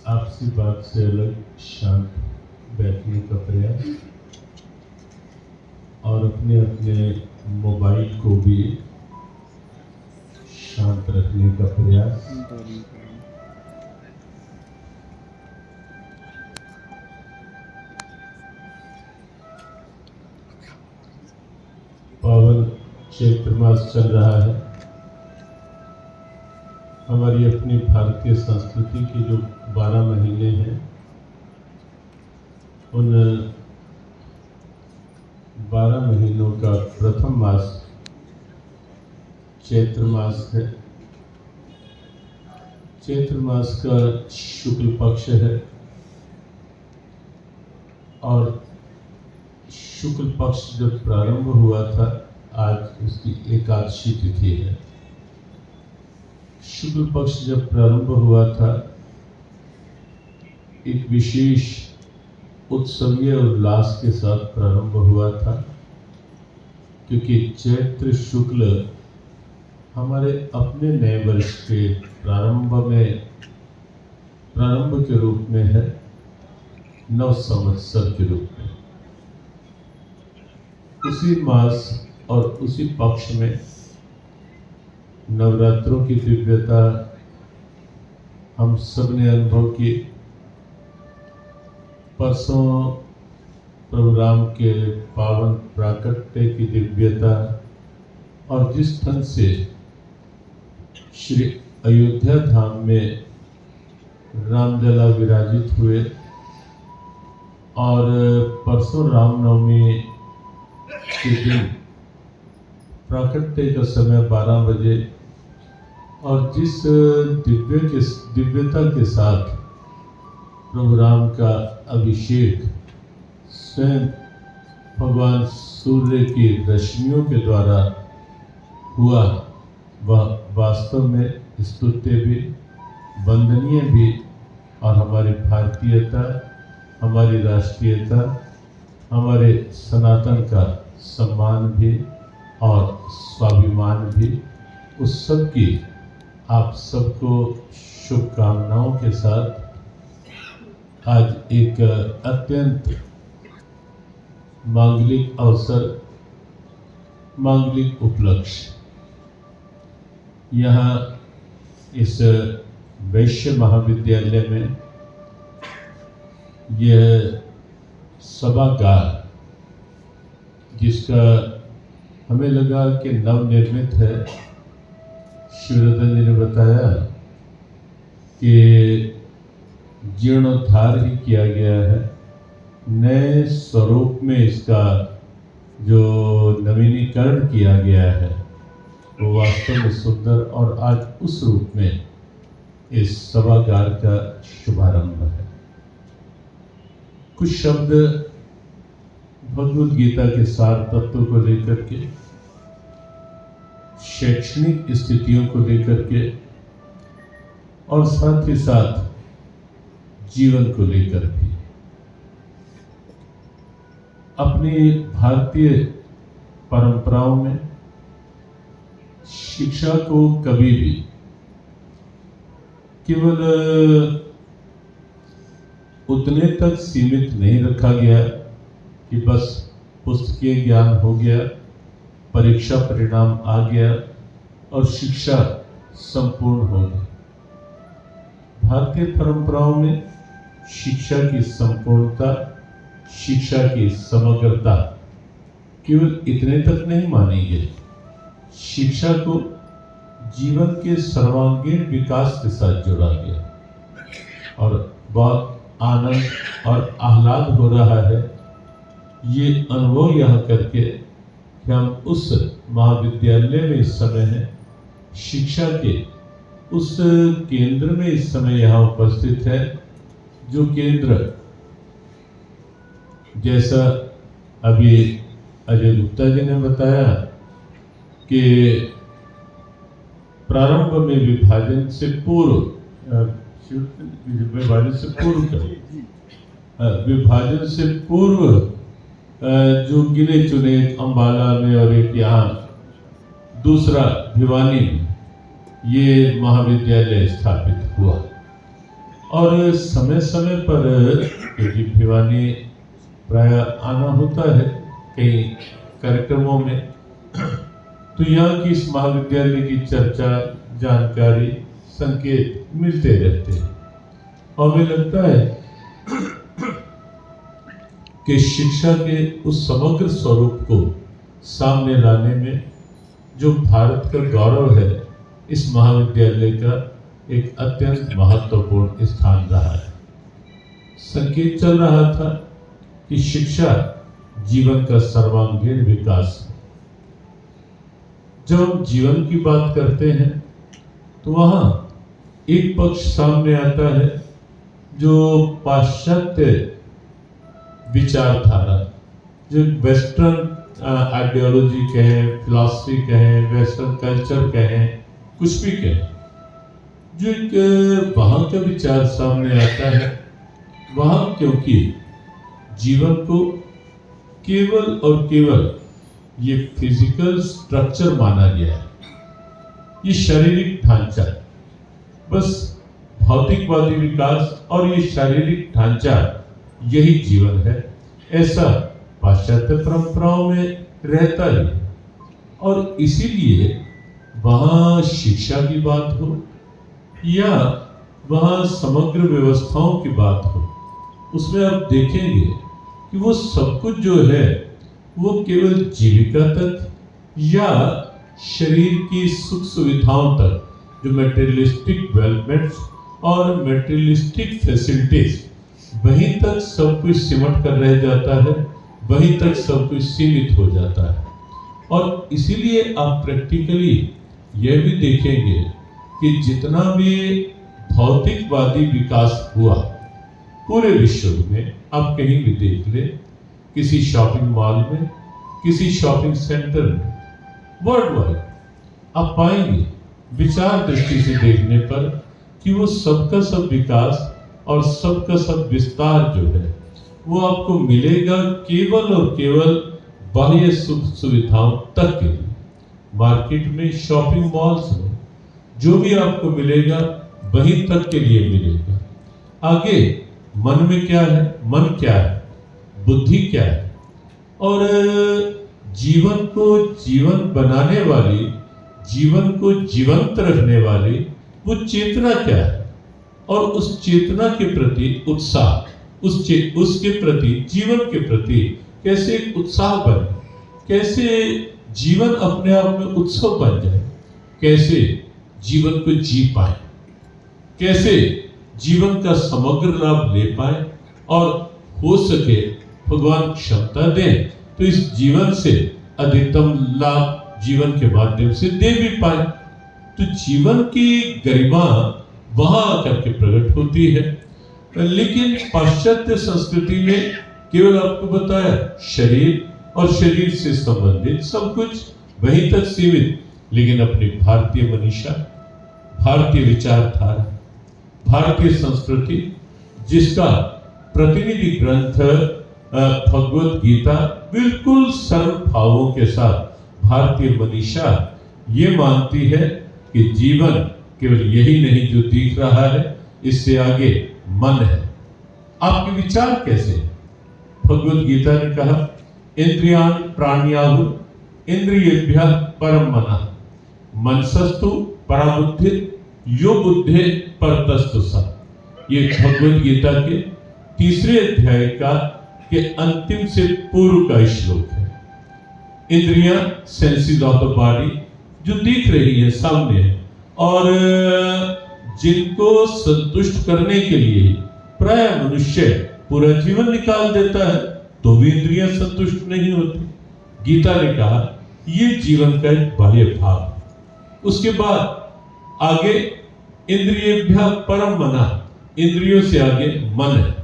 आपसी बात से अलग शांत बैठने का प्रयास और अपने अपने मोबाइल को भी शांत रखने का प्रयास। पावन चैत्र मास चल रहा है। हमारी अपनी भारतीय संस्कृति के जो 12 महीने हैं, उन 12 महीनों का प्रथम मास चैत्र मास है। चैत्र मास का शुक्ल पक्ष है और शुक्ल पक्ष जब प्रारंभ हुआ था, आज उसकी एकादशी तिथि है। शुक्ल पक्ष जब प्रारंभ हुआ था, एक विशेष उत्सवीय उल्लास के साथ प्रारंभ हुआ था, क्योंकि चैत्र शुक्ल हमारे अपने नए वर्ष के प्रारंभ के रूप में है, नव संवत्सर के रूप में। उसी मास और उसी पक्ष में नवरात्रों की दिव्यता हम सब ने अनुभव की। परसों प्रभु राम के पावन प्राकट्य की दिव्यता और जिस ढंग से श्री अयोध्या धाम में रामलला विराजित हुए और परसों रामनवमी के दिन प्राकट्य का समय 12 बजे और जिस दिव्यता के साथ प्रभु राम का अभिषेक स्वयं भगवान सूर्य की रश्मियों के द्वारा हुआ, वह वास्तव में स्तुत्य भी, वंदनीय भी और हमारी भारतीयता, हमारी राष्ट्रीयता, हमारे सनातन का सम्मान भी और स्वाभिमान भी, उस सब की आप सबको शुभकामनाओं के साथ आज एक अत्यंत मांगलिक अवसर, मांगलिक उपलक्ष्य यहाँ इस वैश्य महाविद्यालय में यह सभागार, जिसका हमें लगा कि नवनिर्मित है। शिवरतन जी ने बताया कि जीर्णोद्धार ही किया गया है, नए स्वरूप में इसका जो नवीनीकरण किया गया है वो वास्तव में सुंदर, और आज उस रूप में इस सभागार का शुभारंभ है। कुछ शब्द भगवद गीता के सार तत्वों को लेकर के, शैक्षणिक स्थितियों को लेकर के और साथ ही साथ जीवन को लेकर भी। अपनी भारतीय परंपराओं में शिक्षा को कभी भी केवल उतने तक सीमित नहीं रखा गया कि बस पुस्तकीय ज्ञान हो गया, परीक्षा परिणाम आ गया और शिक्षा संपूर्ण हो गई। भारतीय परंपराओं में शिक्षा की संपूर्णता, शिक्षा की समग्रता केवल इतने तक नहीं मानी गई। शिक्षा को जीवन के सर्वांगीण विकास के साथ जोड़ा गया और बहुत आनंद और आह्लाद हो रहा है ये अनुभव यहाँ करके कि हम उस महाविद्यालय में इस समय हैं, शिक्षा के उस केंद्र में इस समय यहाँ उपस्थित है, जो केंद्र जैसा अभी अजय गुप्ता जी ने बताया कि प्रारंभ में विभाजन से पूर्व जो गिने चुने अम्बाला में और एक यहाँ दूसरा भिवानी में ये महाविद्यालय स्थापित हुआ और समय समय पर क्योंकि भिवानी प्राय आना होता है कई कार्यक्रमों में, तो यहाँ की इस महाविद्यालय की चर्चा, जानकारी, संकेत मिलते रहते हैं। और हमें लगता है कि शिक्षा के उस समग्र स्वरूप को सामने लाने में जो भारत का गौरव है, इस महाविद्यालय का एक अत्यंत महत्वपूर्ण स्थान रहा है। संकेत चल रहा था कि शिक्षा जीवन का सर्वांगीण विकास है। जब हम जीवन की बात करते हैं तो वहां एक पक्ष सामने आता है जो पाश्चात्य विचारधारा, जो वेस्टर्न आइडियोलॉजी कहें, फिलॉसफी कहें, वेस्टर्न कल्चर कहें, कुछ भी कहें, जो एक वहां का विचार सामने आता है। वहां क्योंकि जीवन को केवल और केवल ये फिजिकल स्ट्रक्चर माना गया है, ये शारीरिक ढांचा, बस भौतिकवादी विकास और ये शारीरिक ढांचा यही जीवन है, ऐसा पाश्चात्य परंपराओं में रहता है। और इसीलिए वहां शिक्षा की बात हो या वहां समग्र व्यवस्थाओं की बात हो, उसमें आप देखेंगे कि वो सब कुछ जो है वो केवल जीविका तक या शरीर की सुख सुविधाओं तक, जो मेटेरियलिस्टिक डेवलपमेंट्स और मेटेरियलिस्टिक फैसिलिटीज, वहीं तक सब कुछ सिमट कर रह जाता है, वहीं तक सब कुछ सीमित हो जाता है। और इसीलिए आप प्रैक्टिकली यह भी देखेंगे कि जितना भी भौतिकवादी विकास हुआ पूरे विश्व में, आप कहीं भी देख ले, किसी शॉपिंग मॉल में, किसी शॉपिंग सेंटर में, वर्ल्ड वाइड आप पाएंगे विचार दृष्टि से देखने पर कि वो सबका सब विकास और सबका सब विस्तार जो है वो आपको मिलेगा केवल और केवल बाह्य सुख सुविधाओं तक के लिए। मार्केट में, शॉपिंग मॉल्स में जो भी आपको मिलेगा वहीं तक के लिए मिलेगा। आगे मन में क्या है, मन क्या है, बुद्धि क्या है, और जीवन को जीवन बनाने वाली, जीवन को जीवंत रखने वाली वो चेतना क्या है, और उस चेतना के प्रति उत्साह, उसके प्रति, जीवन के प्रति कैसे उत्साह बने, कैसे जीवन अपने आप में उत्सव बन जाए, कैसे जीवन को जी पाए, कैसे जीवन का समग्र लाभ ले पाए, और हो सके भगवान क्षमता दें तो इस जीवन से अधिकतम लाभ जीवन के माध्यम से दे भी पाए। तो जीवन की गरिमा वहां आकर के प्रकट होती है। लेकिन पाश्चात्य संस्कृति में केवल आपको बताया शरीर और शरीर से संबंधित सब कुछ वहीं तक सीमित, लेकिन अपनी भारतीय मनीषा, भारतीय विचारधारा, भारतीय संस्कृति, जिसका प्रतिनिधि ग्रंथ भगवत गीता बिल्कुल सरल भावों के साथ भारतीय मनीषा ये मानती है कि जीवन केवल यही नहीं जो दिख रहा है, इससे आगे मन है। आपके विचार कैसे? भगवत गीता ने कहा इंद्रियान प्राण्याहुर इंद्रियेभ्यः परम मनः मनसस्तु पराबुद्धि यो बुद्धे परतस्तु सा। ये भगवत गीता के 3 अध्याय के अंतिम से पूर्व का श्लोक है। इंद्रियां, सेंसेस ऑफ द बॉडी, जो दिख रही है, सामने है, और जिनको संतुष्ट करने के लिए प्राय मनुष्य पूरा जीवन निकाल देता है तो भी इंद्रियां संतुष्ट नहीं होती। गीता ने कहा ये जीवन का एक बाह्य भाव है। उसके बाद आगे इंद्रियेभ्यः परम मनः, इंद्रियों से आगे मन है।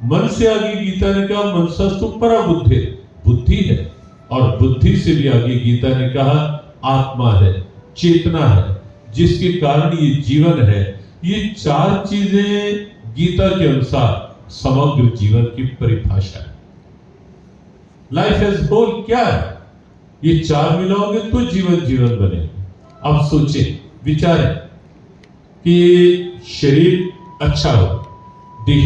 मन से आगे गीता ने कहा मनसस्तु पराबुद्धि, बुद्धि है, और बुद्धि से भी आगे गीता ने कहा आत्मा है, चेतना है, जिसके कारण ये जीवन है। ये 4 चीजें गीता के अनुसार समग्र जीवन की परिभाषा है। लाइफ एज होल क्या है? ये 4 मिलाओगे तो जीवन जीवन बनेगा। अब सोचें, विचारें कि शरीर अच्छा हो।